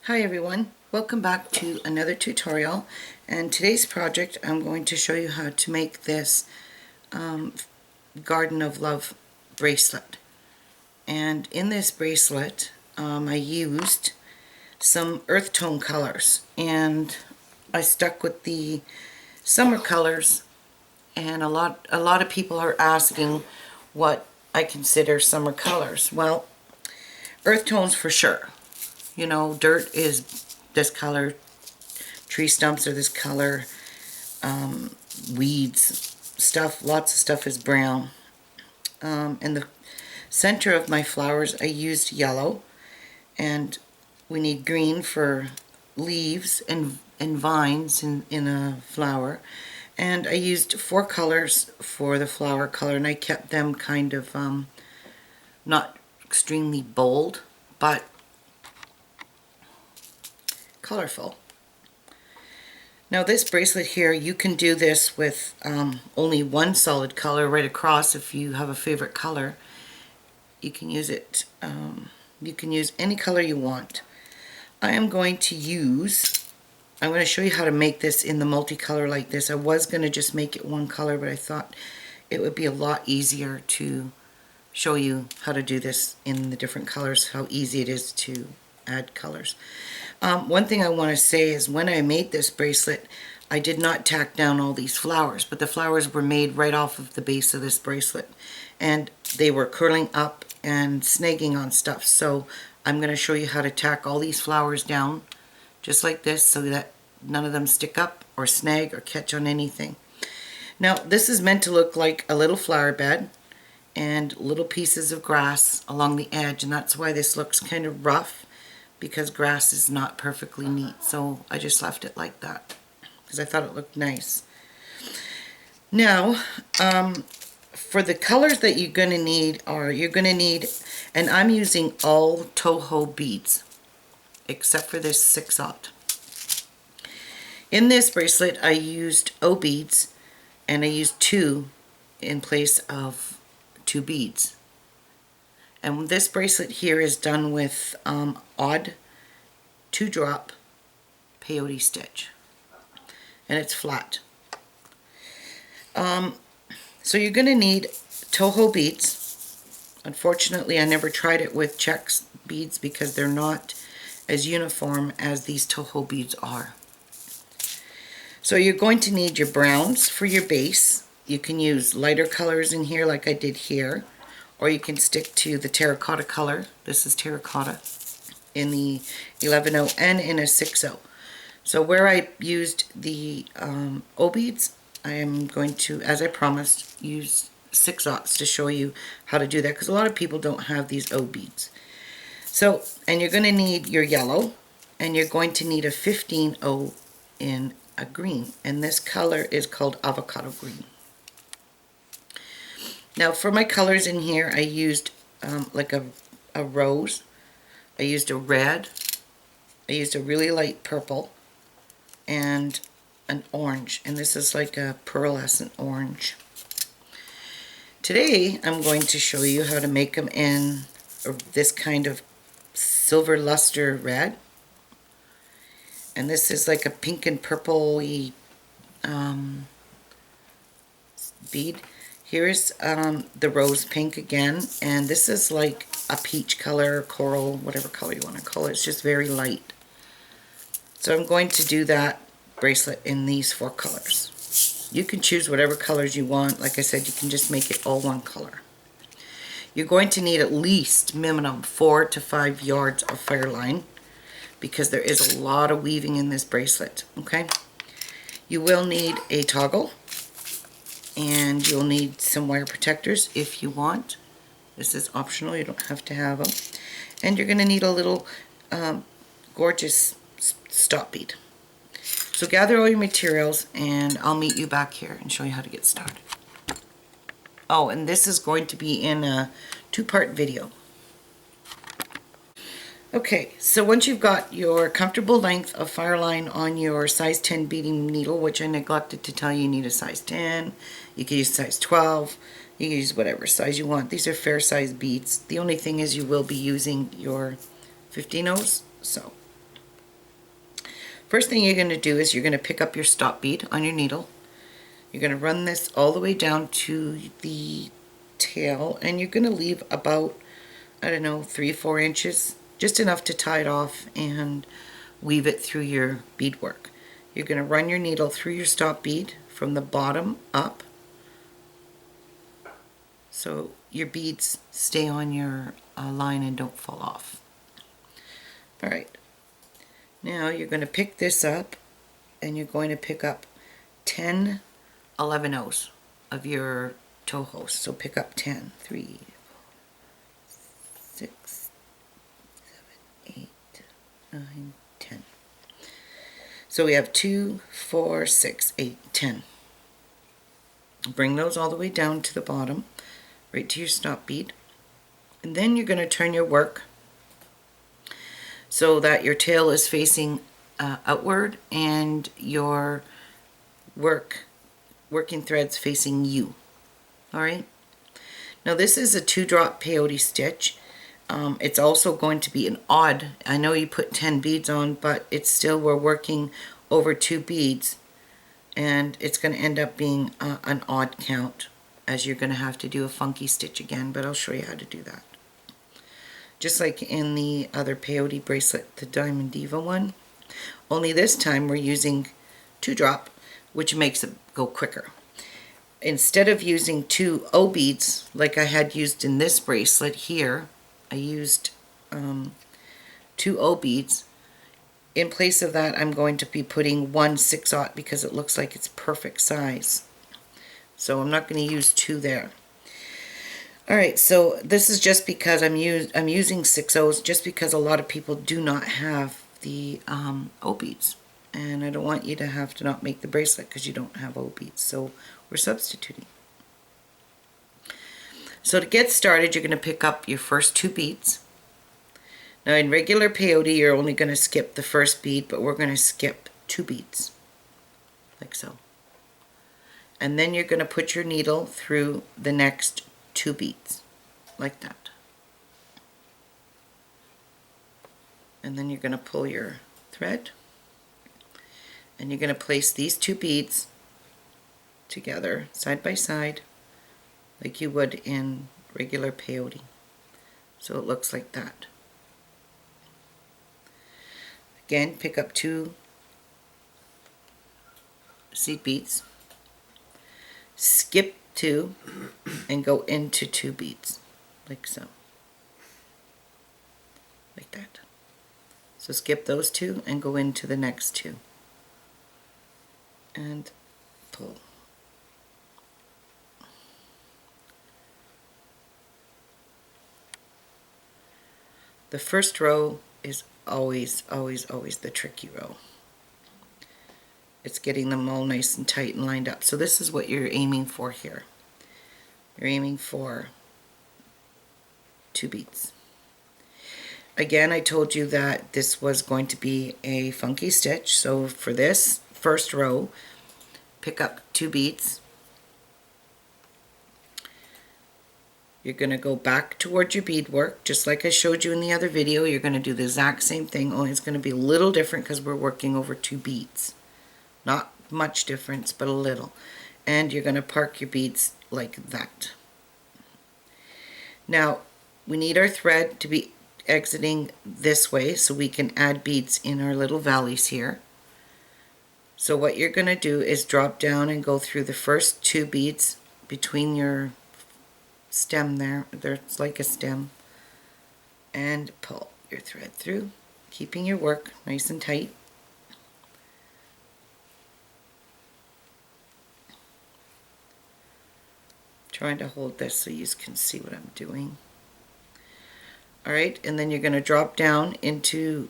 Hi everyone, welcome back to another tutorial, and today's project I'm going to show you how to make this Garden of Love bracelet. And in this bracelet I used some earth tone colors, and I stuck with the summer colors, and a lot of people are asking what I consider summer colors. Well, earth tones for sure. You know, dirt is this color, tree stumps are this color, weeds, stuff, lots of stuff is brown. In the center of my flowers I used yellow, and we need green for leaves and vines in a flower. And I used 4 colors for the flower color, and I kept them kind of not extremely bold, but colorful. Now this bracelet here, you can do this with only one solid color right across. If you have a favorite color, you can use it. You can use any color you want. I'm going to show you how to make this in the multicolor like this. I was going to just make it one color, but I thought it would be a lot easier to show you how to do this in the different colors, how easy it is to add colors. One thing I want to say is when I made this bracelet, I did not tack down all these flowers, but the flowers were made right off of the base of this bracelet, and they were curling up and snagging on stuff. So I'm going to show you how to tack all these flowers down just like this so that none of them stick up or snag or catch on anything. Now this is meant to look like a little flower bed and little pieces of grass along the edge, and that's why this looks kind of rough, because grass is not perfectly neat. So I just left it like that because I thought it looked nice. Now for the colors that you're going to need and I'm using all Toho beads except for this 6/0. In this bracelet I used O beads, and I used 2 in place of 2 beads. And this bracelet here is done with odd 2-drop peyote stitch, and it's flat. So you're going to need Toho beads. Unfortunately, I never tried it with checks beads because they're not as uniform as these Toho beads are. So you're going to need your browns for your base. You can use lighter colors in here like I did here, or you can stick to the terracotta color. This is terracotta in the 11/0 and in a 6/0. So where I used the O beads, I am going to, as I promised, use 6/0 to show you how to do that, because a lot of people don't have these O beads. So, and you're going to need your yellow, and you're going to need a 15/0 in a green, and this color is called avocado green. Now for my colors in here, I used like a rose, I used a red, I used a really light purple, and an orange, and this is like a pearlescent orange. Today I'm going to show you how to make them in this kind of silver luster red, and this is like a pink and purple-y bead. Here's the rose pink again, and this is like a peach color, coral, whatever color you want to call it. It's just very light. So I'm going to do that bracelet in these 4 colors. You can choose whatever colors you want. Like I said, you can just make it all one color. You're going to need at least minimum 4 to 5 yards of Fireline, because there is a lot of weaving in this bracelet. Okay, you will need a toggle, and you'll need some wire protectors if you want. This is optional, you don't have to have them. And you're going to need a little gorgeous stop bead. So gather all your materials, and I'll meet you back here and show you how to get started. Oh, and this is going to be in a 2-part video. Okay, so once you've got your comfortable length of Fireline on your size 10 beading needle, which I neglected to tell you, you need a size 10, you can use size 12, you can use whatever size you want. These are fair size beads. The only thing is you will be using your 15/0s, so First thing you're going to do is you're going to pick up your stop bead on your needle. You're going to run this all the way down to the tail, and you're going to leave about, I don't know, 3-4 inches, just enough to tie it off and weave it through your beadwork. You're going to run your needle through your stop bead from the bottom up, so your beads stay on your line and don't fall off. Alright, now you're going to pick this up, and you're going to pick up 10 11/0s of your Toho. So pick up 10, 3, 6, 7, 8, 9, 10. So we have 2, 4, 6, 8, 10. Bring those all the way down to the bottom, right to your stop bead. And then you're going to turn your work so that your tail is facing outward and your working threads facing you. Alright, now this is a 2-drop peyote stitch. It's also going to be an odd. I know you put 10 beads on, but it's still, we're working over 2 beads, and it's going to end up being an odd count, as you're going to have to do a funky stitch again, but I'll show you how to do that. Just like in the other peyote bracelet, the Diamond Diva one, only this time we're using 2-drop, which makes it go quicker. Instead of using 2 O beads like I had used in this bracelet here, I used 2 O beads. In place of that, I'm going to be putting 1 6/0 because it looks like it's perfect size. So I'm not going to use 2 there. Alright, so this is just because I'm using 6/0s just because a lot of people do not have the O beads. And I don't want you to have to not make the bracelet because you don't have O beads. So we're substituting. So to get started, you're going to pick up your first 2 beads. Now in regular peyote, you're only going to skip the first bead, but we're going to skip 2 beads, like so. And then you're going to put your needle through the next 2 beads, like that. And then you're going to pull your thread, and you're going to place these 2 beads together, side by side, like you would in regular peyote. So it looks like that. Again, pick up 2 seed beads, skip 2, and go into 2 beads, like so. Like that. So skip those 2 and go into the next 2. And pull. The first row is always the tricky row. It's getting them all nice and tight and lined up. So this is what you're aiming for here. You're aiming for 2 beads. Again, I told you that this was going to be a funky stitch. So for this first row, pick up 2 beads. You're going to go back towards your beadwork, just like I showed you in the other video. You're going to do the exact same thing, only it's going to be a little different because we're working over 2 beads. Not much difference, but a little. And you're going to park your beads like that. Now, we need our thread to be exiting this way so we can add beads in our little valleys here. So what you're going to do is drop down and go through the first 2 beads between your stem there. There's like a stem. And pull your thread through, keeping your work nice and tight. Trying to hold this so you can see what I'm doing. Alright, and then you're going to drop down into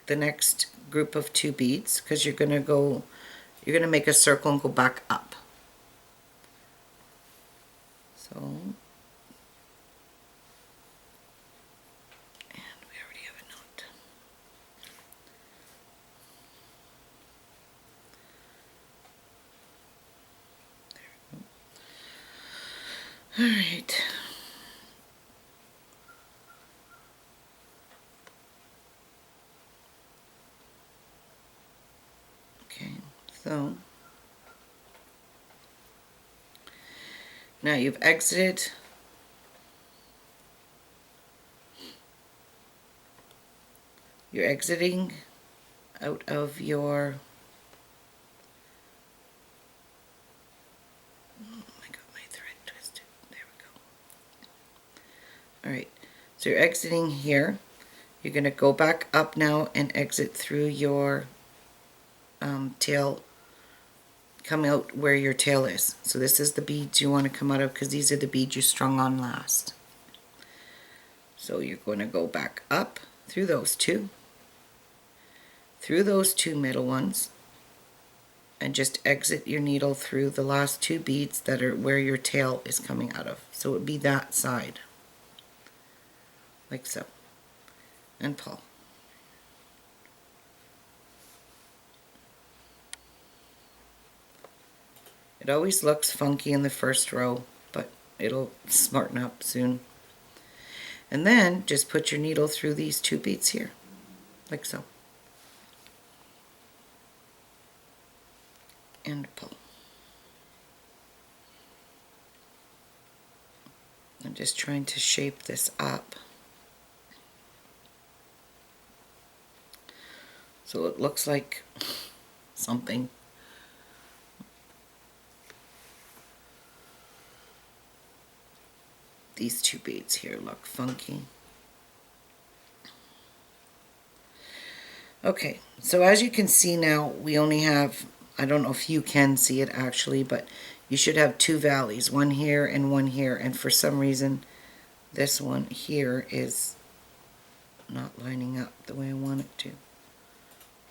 the next group of 2 beads because you're going to make a circle and go back up. So, and we already have a knot. There we go. All right. so. Now you've exited. You're exiting out of your, I got my thread twisted. There we go. Alright, so you're exiting here. You're going to go back up now and exit through your tail, come out where your tail is. So this is the beads you want to come out of, because these are the beads you strung on last. So you're going to go back up through those two middle ones, and just exit your needle through the last two beads that are where your tail is coming out of. So it would be that side, like so, and pull. It always looks funky in the first row, but it'll smarten up soon. And then just put your needle through these two beads here, like so. And pull. I'm just trying to shape this up so it looks like something. These two beads here look funky. Okay, so as you can see now, we only have, I don't know if you can see it actually, but you should have two valleys, one here and one here, and for some reason this one here is not lining up the way I want it to.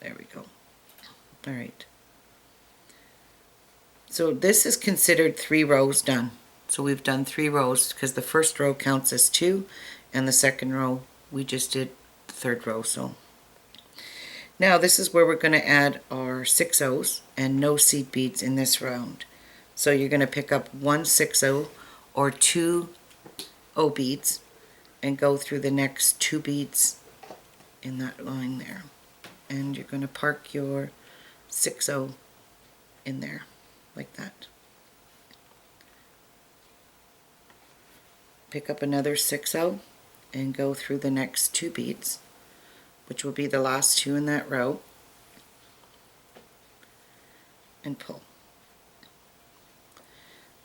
There we go. Alright. So this is considered 3 rows done. So we've done 3 rows because the first row counts as 2 and the second row we just did the third row. So now this is where we're going to add our 6 O's and no seed beads in this round. So you're going to pick up 1 6-0 or 2 O beads and go through the next 2 beads in that line there. And you're going to park your 6-0 in there like that. Pick up another 6-0 and go through the next 2 beads, which will be the last 2 in that row, and pull.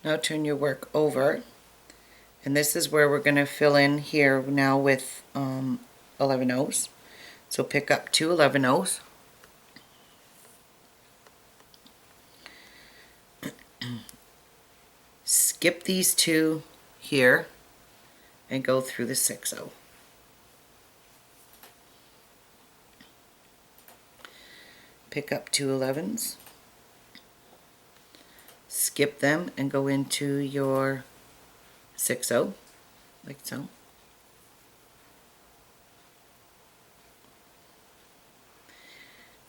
Now turn your work over, and this is where we're going to fill in here now with 11 O's. So pick up 2 11 O's, skip these 2 here, and go through the 6-0. Pick up 2 11s, skip them and go into your 6-0, like so.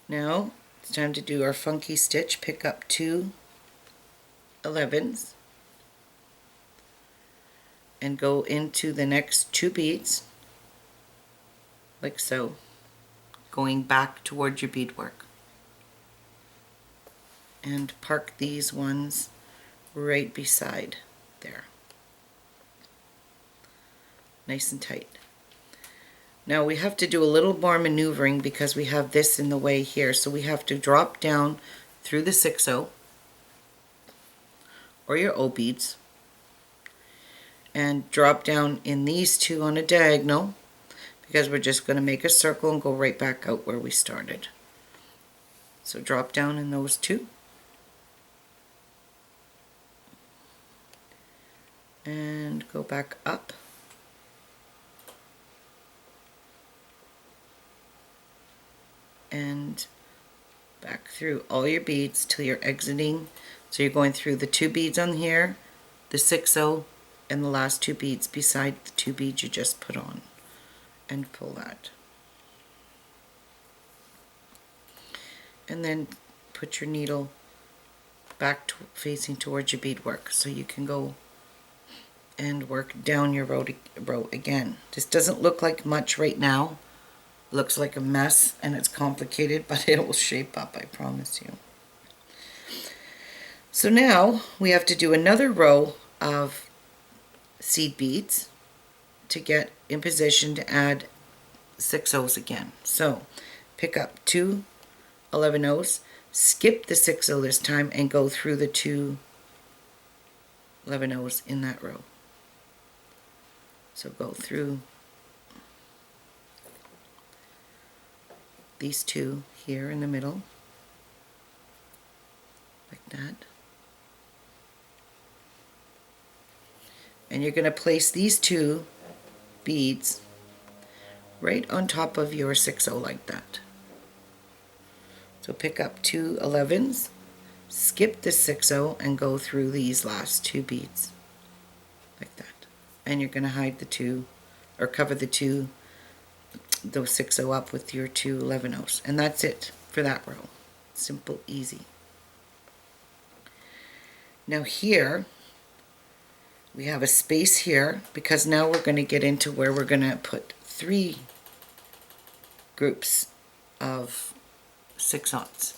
Now it's time to do our funky stitch. Pick up 2 11s and go into the next 2 beads like so, going back towards your beadwork, and park these ones right beside there, nice and tight. Now we have to do a little more maneuvering because we have this in the way here, so we have to drop down through the 6-0 or your O beads and drop down in these 2 on a diagonal, because we're just going to make a circle and go right back out where we started. So drop down in those 2 and go back up and back through all your beads till you're exiting. So you're going through the 2 beads on here, the 6-0, and the last 2 beads beside the 2 beads you just put on, and pull that. And then put your needle back facing towards your beadwork so you can go and work down your row again. This doesn't look like much right now. It looks like a mess and it's complicated, but it will shape up, I promise you. So now we have to do another row of seed beads to get in position to add 6 O's again. So pick up 2 11 O's, skip the 6 O this time, and go through the 2 11 O's in that row. So go through these two here in the middle, like that. And you're going to place these 2 beads right on top of your 6 O like that. So pick up 2 11s, skip the 6 O, and go through these last 2 beads like that. And you're going to hide the 2, or cover the 2, those 6 O up with your 2 11 O's. And that's it for that row. Simple, easy. Now here we have a space here, because now we're going to get into where we're going to put 3 groups of 6/0.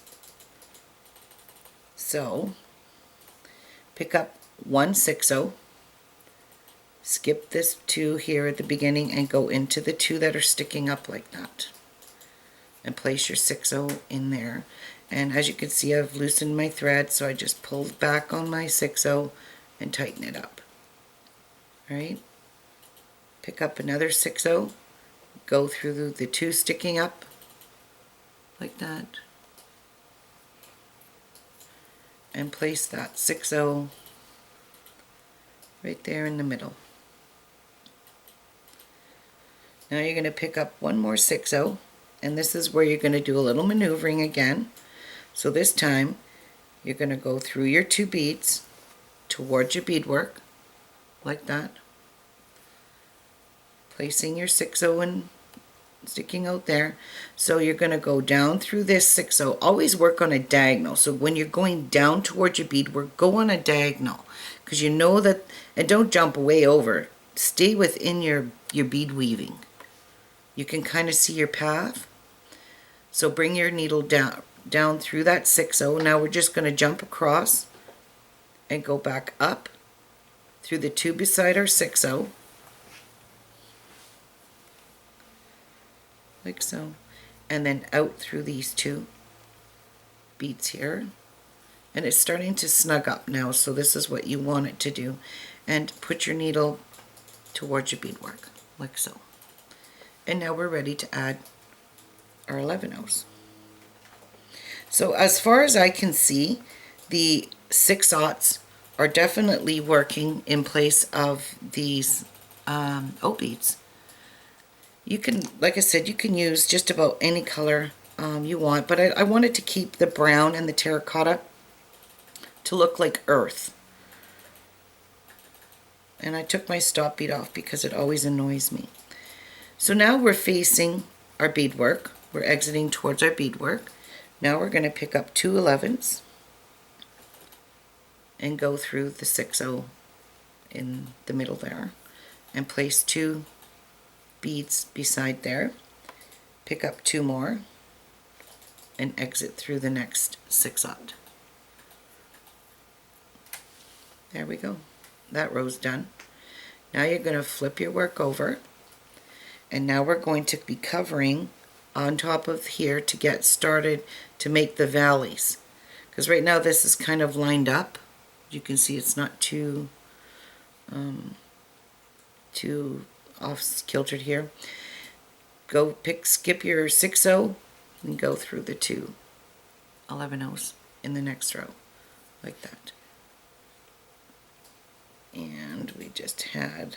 So pick up 1 6 O, skip this 2 here at the beginning, and go into the 2 that are sticking up like that, and place your 6 O in there. And as you can see, I've loosened my thread, so I just pulled back on my 6 O and tighten it up. Alright, pick up another 6 O, go through the 2 sticking up like that, and place that 6 O right there in the middle. Now you're going to pick up one more 6 O, and this is where you're going to do a little maneuvering again. So this time you're going to go through your 2 beads towards your beadwork like that, placing your 6 O and sticking out there. So you're going to go down through this 6 O. Always work on a diagonal. So when you're going down towards your beadwork, go on a diagonal, because you know that, and don't jump way over. Stay within your bead weaving. You can kind of see your path. So bring your needle down through that 6 O. Now we're just going to jump across and go back up through the 2 beside our 6 O, like so, and then out through these 2 beads here. And it's starting to snug up now, so this is what you want it to do. And put your needle towards your beadwork, like so. And now we're ready to add our 11 O's. So as far as I can see, the 6/0 are definitely working in place of these O beads. You can, like I said, you can use just about any color you want, but I wanted to keep the brown and the terracotta to look like earth. And I took my stop bead off because it always annoys me. So now we're facing our beadwork. We're exiting towards our beadwork. Now we're going to pick up 2 11s and go through the 6 O in the middle there, and place 2 beads beside there. Pick up 2 more and exit through the next 6/0. There we go. That row's done. Now you're going to flip your work over, and now we're going to be covering on top of here to get started to make the valleys, because right now this is kind of lined up. You can see it's not too off kiltered here. Skip your 6 O and go through the 2 11 O's in the next row like that. And we just had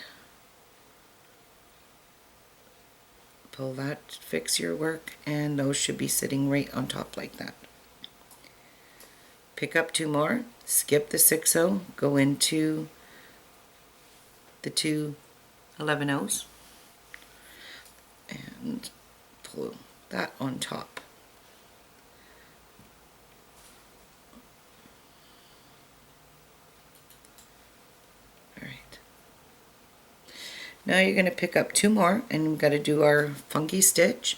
pull that, fix your work, and those should be sitting right on top like that. Pick up 2 more, skip the 6 O, go into the 2 11 O's and pull that on top. Alright. Now you're going to pick up 2 more, and we've got to do our funky stitch.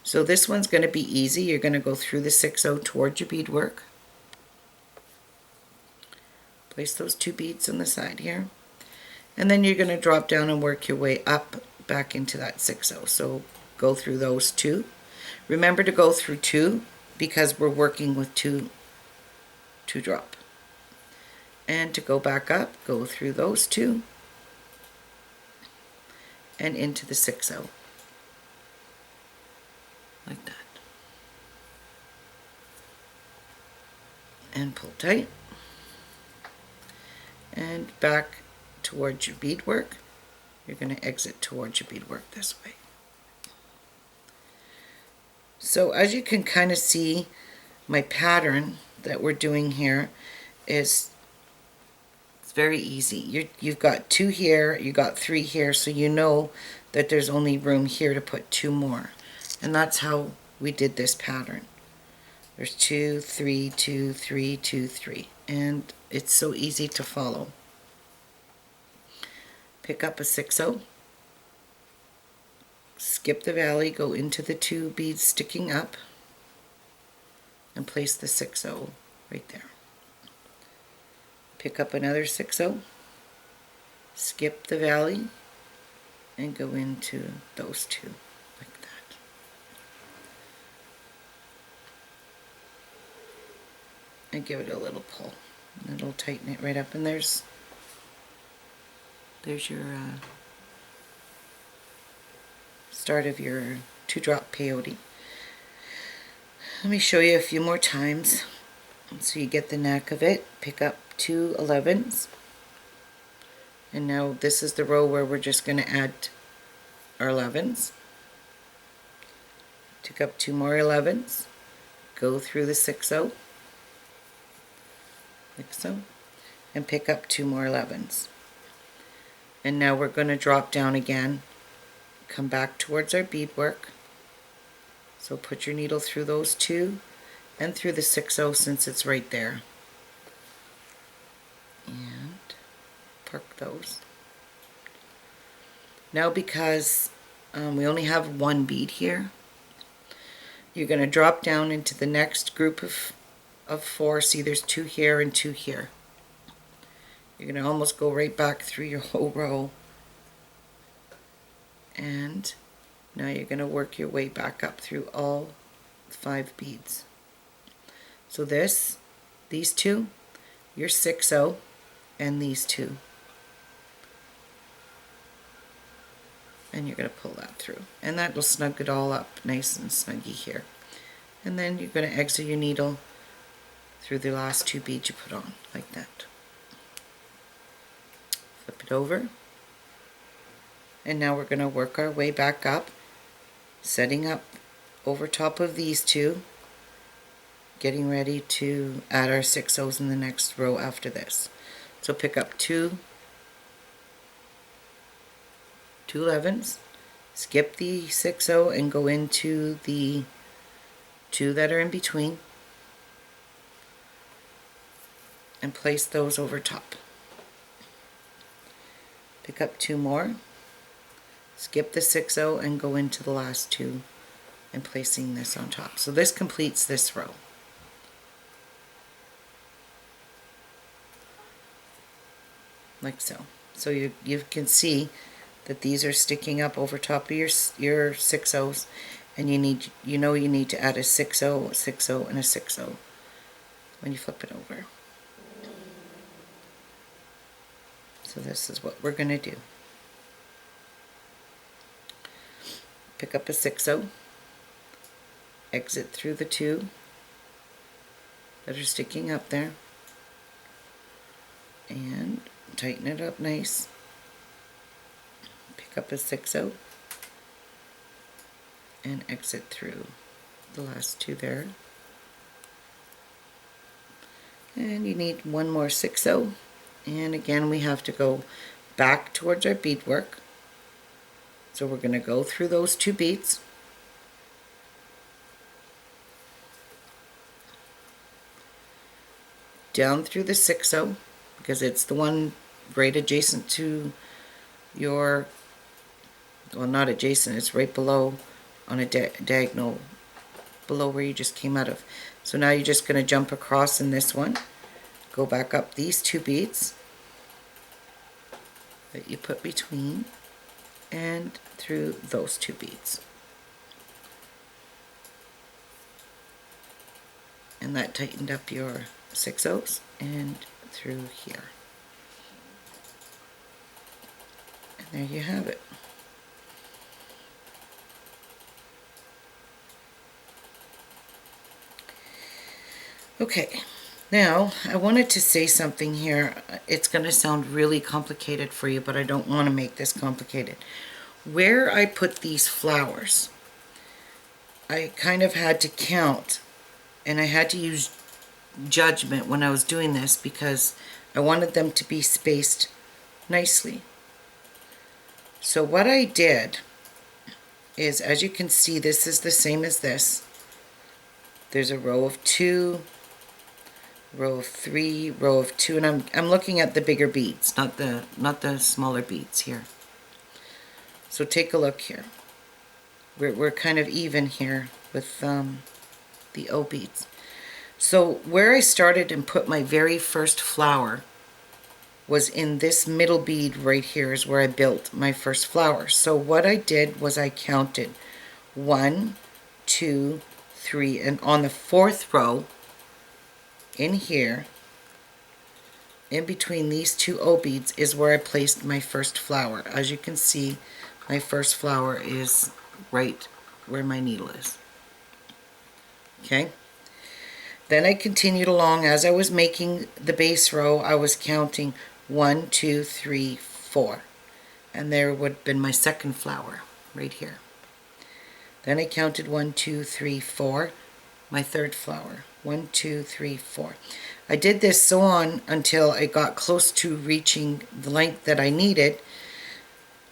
So this one's going to be easy. You're going to go through the 6 O towards your beadwork Place those 2 beads on the side here. And then you're going to drop down and work your way up back into that 6/0. So go through those 2. Remember to go through 2 because we're working with 2 drop. And to go back up, go through those 2 and into the 6/0. Like that. And pull tight. And back towards your beadwork. You're going to exit towards your beadwork this way. So as you can kind of see, my pattern that we're doing here is it's very easy. You've got 2 here, you got 3 here, so you know that there's only room here to put 2 more. And that's how we did this pattern. There's 2, 3, 2, 3, 2, 3. And it's so easy to follow. Pick up a 6/0. Skip the valley, go into the 2 beads sticking up, and place the 6/0 right there. Pick up another 6/0, skip the valley, and go into those 2 like that. And give it a little pull, and it'll tighten it right up. And there's your start of your 2 drop peyote. Let me show you a few more times so you get the knack of it. Pick up 2 11s, and now this is the row where we're just going to add our 11s. Pick up 2 more 11s, go through the 6/0 like so, and pick up 2 more 11s. And now we're going to drop down again, come back towards our beadwork. So put your needle through those 2 and through the 6/0 since it's right there. And park those. Now because we only have 1 bead here, you're going to drop down into the next group of 4. See, there's 2 here and 2 here. You're going to almost go right back through your whole row. And now you're going to work your way back up through all 5 beads. So these 2, your 6/0, and these 2. And you're going to pull that through. And that will snug it all up nice and snuggy here. And then you're going to exit your needle through the last 2 beads you put on, like that. Flip it over. And now we're going to work our way back up, setting up over top of these 2, getting ready to add our 6/0s in the next row after this. So pick up 2 11s, skip the 6/0 and go into the 2 that are in between, and place those over top. Pick up 2 more, skip the 6/0 and go into the last 2 and placing this on top. So this completes this row. Like so. So you can see that these are sticking up over top of your 6/0s, and you need to add a 6/0, 6/0, and a 6/0 when you flip it over. So this is what we're going to do. Pick up a 6/0, exit through the 2 that are sticking up there, and tighten it up nice. Pick up a 6/0 and exit through the last 2 there. And you need 1 more 6/0, and again we have to go back towards our beadwork. So we're going to go through those 2 beads, down through the 6/0 because it's the one right adjacent to your, well, not adjacent, it's right below on a diagonal below where you just came out of. So now you're just going to jump across in this one, go back up these 2 beads that you put between and through those 2 beads. And that tightened up your 6/0 and through here. And there you have it. Okay, now I wanted to say something here. It's going to sound really complicated for you, but I don't want to make this complicated. Where I put these flowers, I kind of had to count, and I had to use judgment when I was doing this because I wanted them to be spaced nicely. So what I did is, as you can see, this is the same as this. There's a row of 2, row of 3, row of 2, and I'm looking at the bigger beads, not the smaller beads here. So take a look here. We're kind of even here with the O beads. So where I started and put my very first flower was in this middle bead right here is where I built my first flower. So what I did was I counted 1, 2, 3, and on the 4th row in here, in between these 2 O beads, is where I placed my first flower. As you can see, my first flower is right where my needle is. Okay? Then I continued along. As I was making the base row, I was counting 1, 2, 3, 4. And there would have been my second flower right here. Then I counted 1, 2, 3, 4, my third flower. 1, 2, 3, 4. I did this so on until I got close to reaching the length that I needed.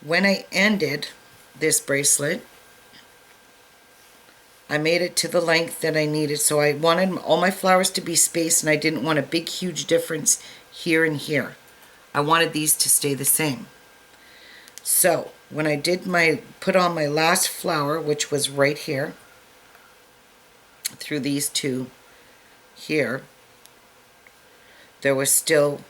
When I ended this bracelet, I made it to the length that I needed. So I wanted all my flowers to be spaced, and I didn't want a big huge difference here and here. I wanted these to stay the same. So when I did put on my last flower, which was right here, through these 2 here, there was still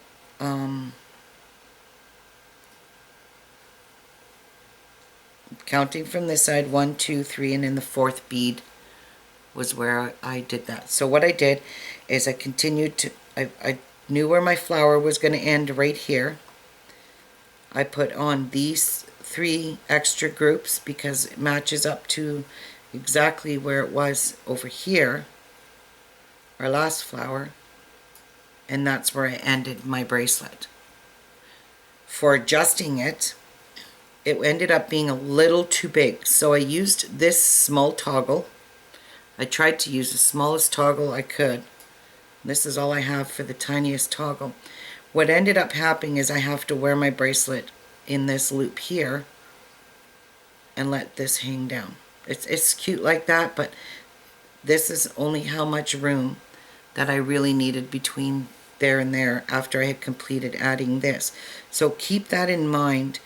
counting from this side, 1, 2, 3, and in the 4th bead was where I did that. So what I did is I continued to, I knew where my flower was going to end right here. I put on these 3 extra groups because it matches up to exactly where it was over here, our last flower, and that's where I ended my bracelet. For adjusting it, it ended up being a little too big, so I used this small toggle. I tried to use the smallest toggle I could. This is all I have for the tiniest toggle. What ended up happening is I have to wear my bracelet in this loop here and let this hang down. It's cute like that, but this is only how much room that I really needed between there and there after I had completed adding this. So keep that in mind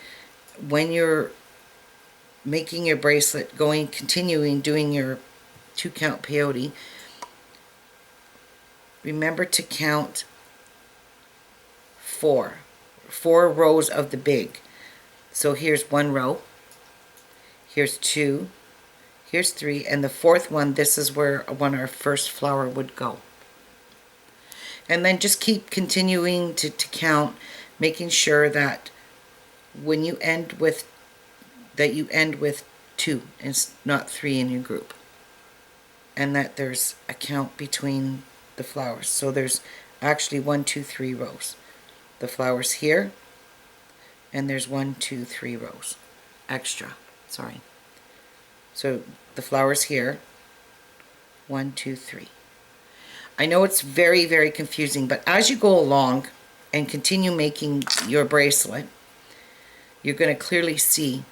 when you're making your bracelet, continuing doing your 2 count peyote. Remember to count 4 rows of the big. So here's 1 row, here's 2, here's 3, and the 4th one, this is where our first flower would go. And then just keep continuing to count, making sure that when you end with, you end with 2 and not 3 in your group. And that there's a count between the flowers. So there's actually 1, 2, 3 rows. The flowers here, and there's 1, 2, 3 rows extra. Sorry. So the flowers here, 1, 2, 3. I know it's very, very confusing, but as you go along and continue making your bracelet, you're going to clearly see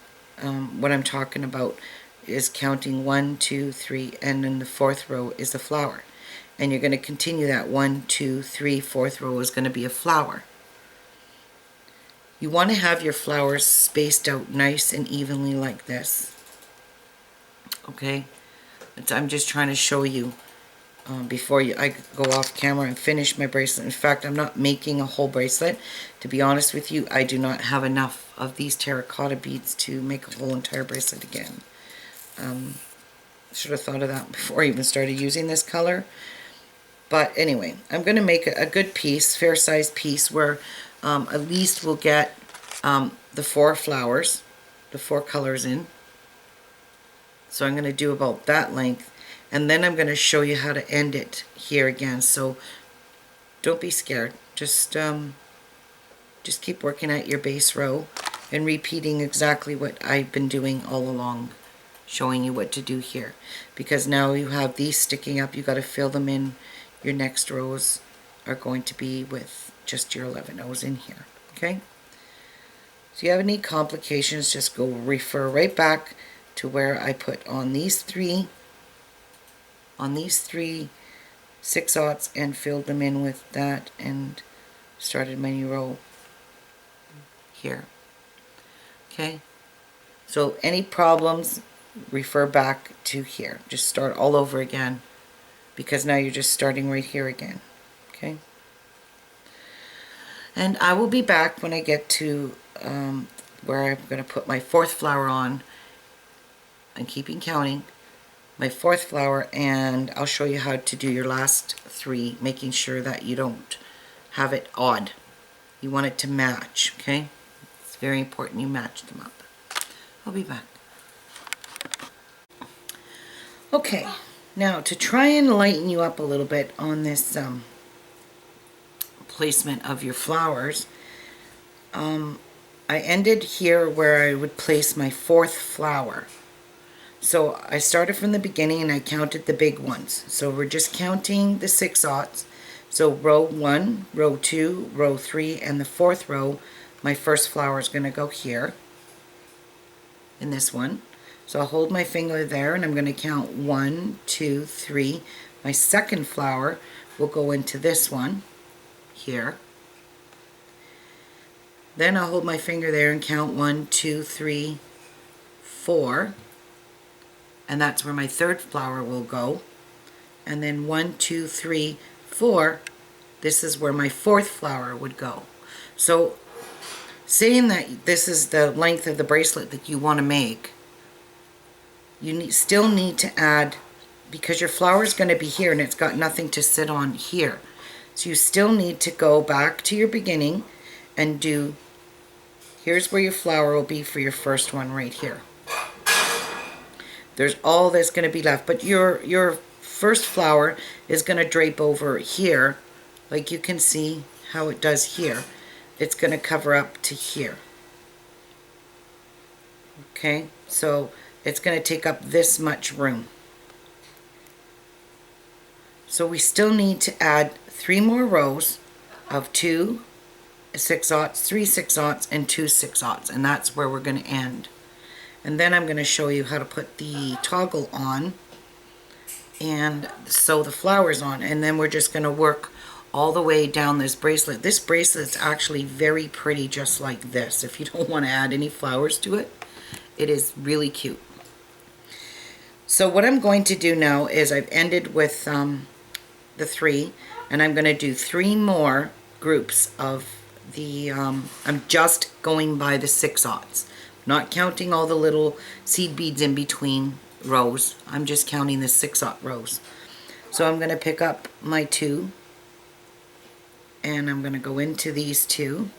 what I'm talking about is counting 1, 2, 3, and in the 4th row is the flower. And you're going to continue that 1, 2, 3, 4th row is going to be a flower. You want to have your flowers spaced out nice and evenly like this. Okay? I'm just trying to show you before I go off camera and finish my bracelet. In fact, I'm not making a whole bracelet. To be honest with you, I do not have enough of these terracotta beads to make a whole entire bracelet again. Should have thought of that before I even started using this color. But anyway, I'm going to make a good piece, fair-sized piece, where at least we'll get the 4 flowers, the 4 colors in. So I'm going to do about that length. And then I'm going to show you how to end it here again. So don't be scared. Just keep working at your base row and repeating exactly what I've been doing all along, showing you what to do here. Because now you have these sticking up, you got to fill them in. Your next rows are going to be with just your 11 rows in here. Okay? So if you have any complications, just go refer right back to where I put on these three 6/0 and filled them in with that and started my new row here. Okay? So any problems, refer back to here. Just start all over again, because now you're just starting right here again. Okay? And I will be back when I get to where I'm going to put my 4th flower on. I'm keeping counting. My 4th flower, and I'll show you how to do your last 3, making sure that you don't have it odd. You want it to match, okay? It's very important you match them up. I'll be back. Okay, now to try and lighten you up a little bit on this placement of your flowers, I ended here where I would place my 4th flower. So I started from the beginning and I counted the big ones. So we're just counting the 6/0. So row 1, row 2, row 3, and the 4th row, my first flower is going to go here in this one. So I'll hold my finger there and I'm going to count 1, 2, 3. My second flower will go into this one here. Then I'll hold my finger there and count 1, 2, 3, 4. And that's where my 3rd flower will go. And then 1, 2, 3, 4, this is where my 4th flower would go. So saying that this is the length of the bracelet that you want to make, you still need to add, because your flower is going to be here and it's got nothing to sit on here. So you still need to go back to your beginning and do, here's where your flower will be for your first one right here. There's all that's going to be left, but your first flower is going to drape over here, like you can see how it does here. It's going to cover up to here. Okay, so it's going to take up this much room. So we still need to add 3 more rows of 2 6/0, 3 6/0, and 2 6/0, and that's where we're going to end. And then I'm going to show you how to put the toggle on and sew the flowers on. And then we're just going to work all the way down this bracelet. This bracelet's actually very pretty just like this. If you don't want to add any flowers to it, it is really cute. So what I'm going to do now is I've ended with the 3, and I'm going to do 3 more groups of the, I'm just going by the 6/0. Not counting all the little seed beads in between rows. I'm just counting the 6/0 rows. So I'm going to pick up my 2 and I'm going to go into these 2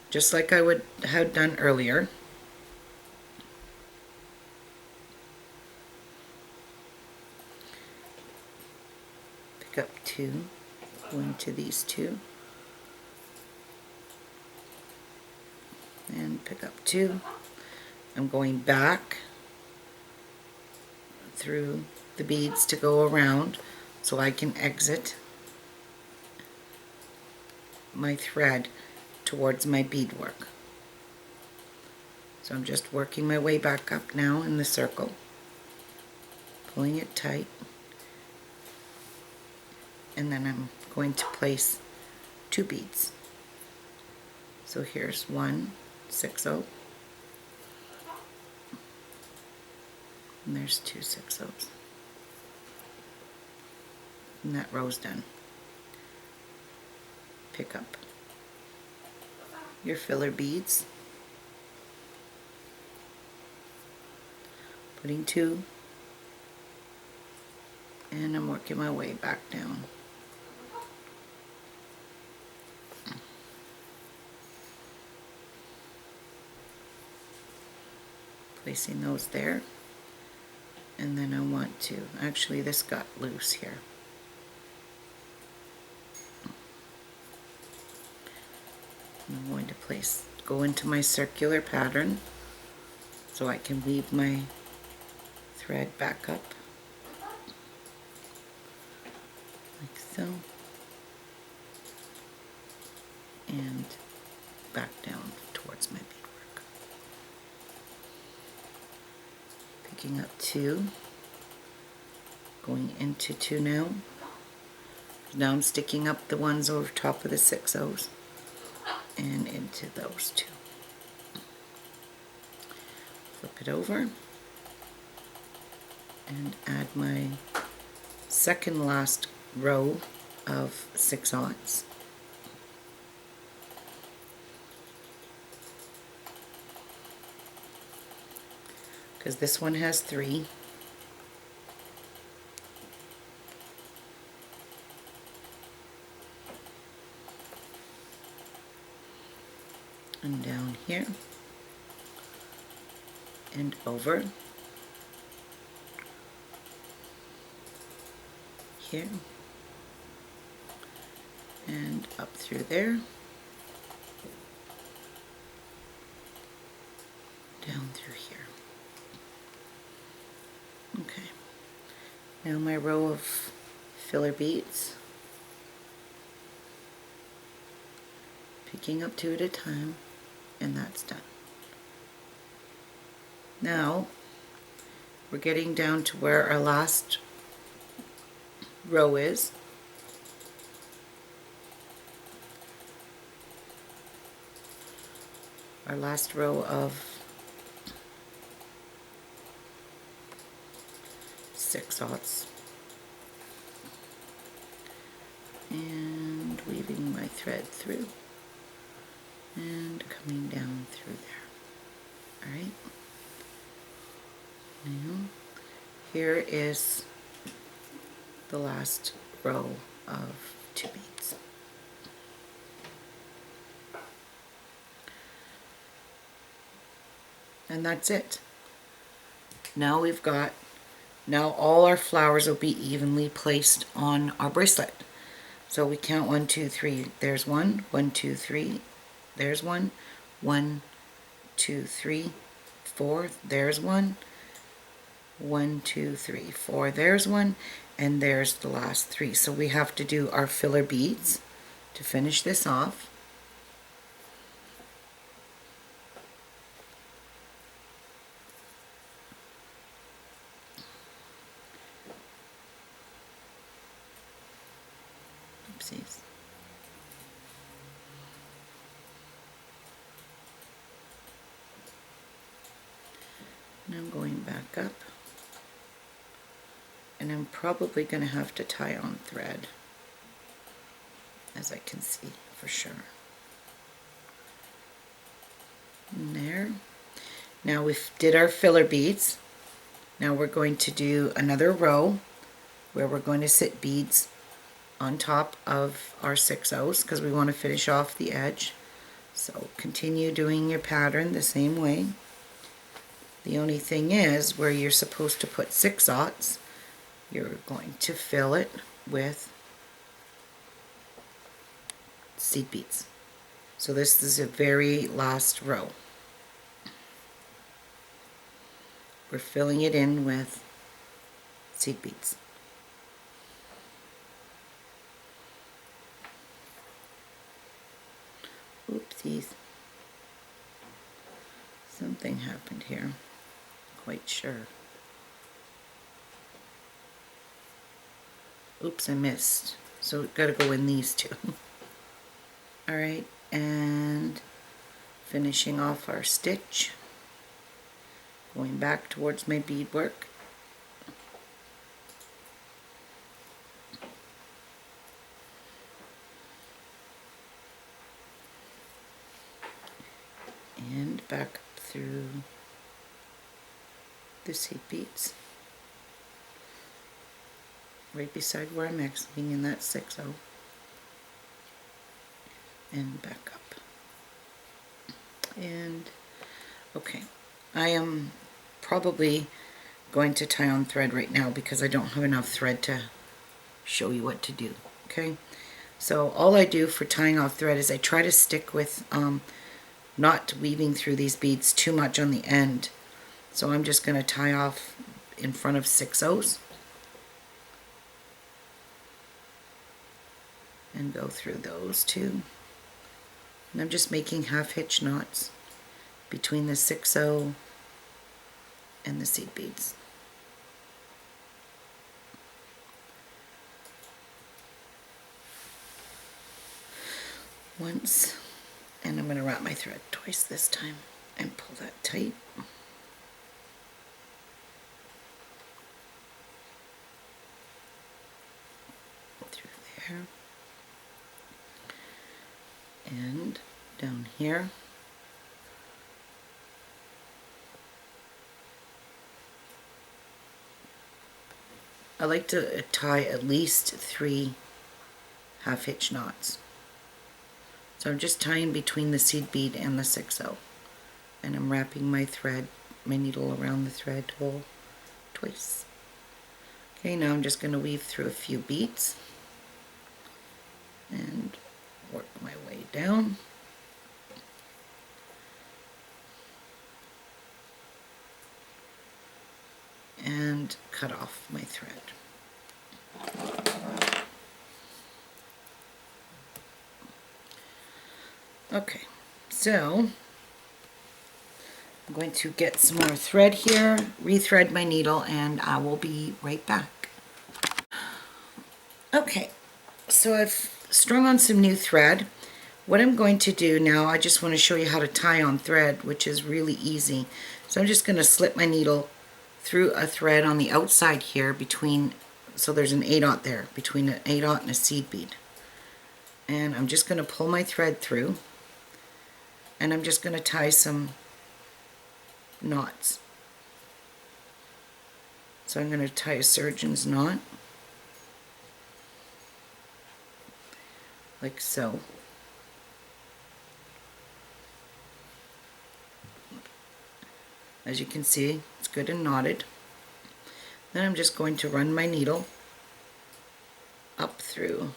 just like I would have done earlier. Pick up 2, go into these 2 and pick up 2. I'm going back through the beads to go around so I can exit my thread towards my beadwork. So I'm just working my way back up now in the circle, pulling it tight, and then I'm going to place 2 beads. So here's 1 6/0, and there's 2 6/0. And that row's done. Pick up your filler beads, putting 2, and I'm working my way back down. Placing those there, and then I want to, actually this got loose here. I'm going to go into my circular pattern so I can weave my thread back up like so, and back down towards my beadwork. Picking up 2, going into 2 now. Now I'm sticking up the ones over top of the 6 O's and into those 2. Flip it over and add my second last row of 6/0. Because this one has 3. And down here and over here and up through there, down through here. Okay, now my row of filler beads, picking up 2 at a time, and that's done. Now we're getting down to where our last row is. Our last row of 6/0, and weaving my thread through and coming down through there. Alright, now here is the last row of 2 beads. And that's it. Now now all our flowers will be evenly placed on our bracelet. So we count 1, 2, 3. There's 1, 1, 2, 3. There's 1, 1, 2, 3, 4. There's 1, 1, 2, 3, 4. There's 1, and there's the last 3. So we have to do our filler beads to finish this off. Oopsies. And I'm going back up, and I'm probably going to have to tie on thread, as I can see for sure. And there. Now we've did our filler beads. Now we're going to do another row where we're going to sit beads on top of our 6/0s because we want to finish off the edge. So continue doing your pattern the same way. The only thing is, where you're supposed to put 6/0s, you're going to fill it with seed beads. So this is the very last row. We're filling it in with seed beads. Oopsies. Something happened here. Quite sure. Oops, I missed. So we've got to go in these 2. Alright, and finishing off our stitch. Going back towards my beadwork. it back through the seed beads right beside where I'm exiting in that 6/0 and back up. And okay, I am probably going to tie on thread right now because I don't have enough thread to show you what to do. Okay, so all I do for tying off thread is I try to stick with not weaving through these beads too much on the end. So I'm just going to tie off in front of 6/0s and go through those two. And I'm just making half hitch knots between the 6/0 and the seed beads. Once, and I'm going to wrap my thread twice this time and pull that tight. Through there. And down here. I like to tie at least 3 half hitch knots. So I'm just tying between the seed bead and the 6/0, and I'm wrapping my thread, my needle around the thread hole twice. Okay, now I'm just going to weave through a few beads and work my way down. And cut off my thread. Okay, so I'm going to get some more thread here, rethread my needle, and I will be right back. Okay, so I've strung on some new thread. What I'm going to do now, I just want to show you how to tie on thread, which is really easy. So I'm just going to slip my needle through a thread on the outside here between, so there's an 8/0 there, between an 8/0 and a seed bead. And I'm just going to pull my thread through, and I'm just going to tie some knots. So I'm going to tie a surgeon's knot, like so. As you can see, it's good and knotted. Then I'm just going to run my needle up through,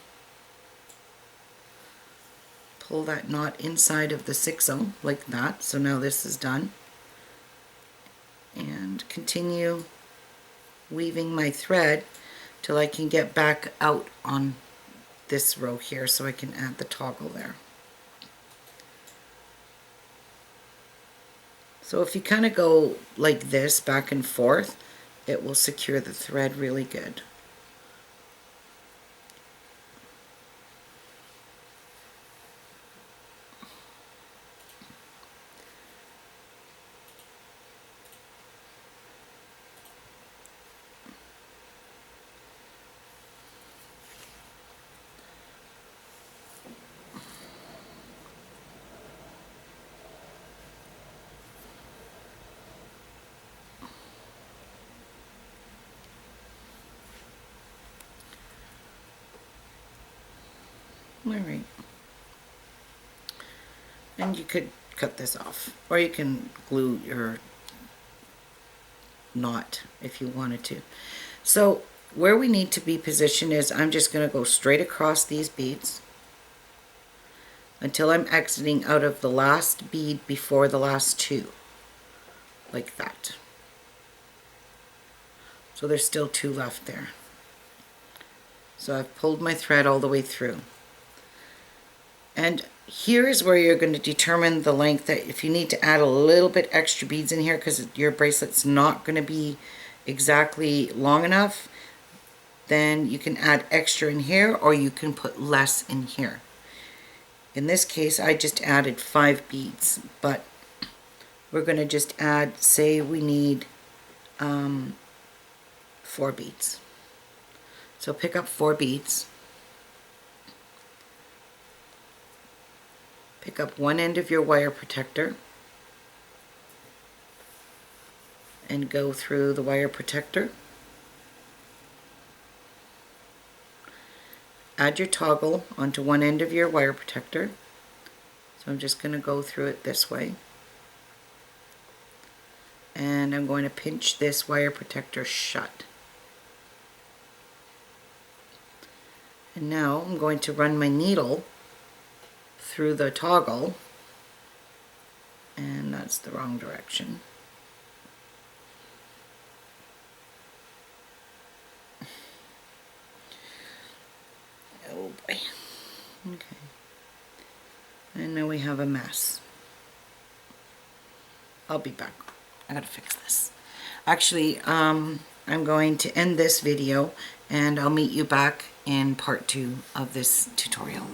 pull that knot inside of the 6/0 like that. So now this is done. And continue weaving my thread till I can get back out on this row here so I can add the toggle there. So if you kind of go like this back and forth, it will secure the thread really good. Alright. And you could cut this off, or you can glue your knot if you wanted to. So where we need to be positioned is I'm just going to go straight across these beads until I'm exiting out of the last bead before the last 2, like that. So there's still 2 left there. So I've pulled my thread all the way through. And here is where you're going to determine the length, that if you need to add a little bit extra beads in here because your bracelet's not going to be exactly long enough, then you can add extra in here, or you can put less in here. In this case, I just added 5 beads, but we're going to just add, say we need 4 beads. So pick up 4 beads. Pick up one end of your wire protector and go through the wire protector. Add your toggle onto one end of your wire protector. So I'm just going to go through it this way. And I'm going to pinch this wire protector shut. And now I'm going to run my needle through the toggle, and that's the wrong direction. Oh boy. Okay. And now we have a mess. I'll be back. I gotta fix this. Actually, I'm going to end this video and I'll meet you back in part 2 of this tutorial.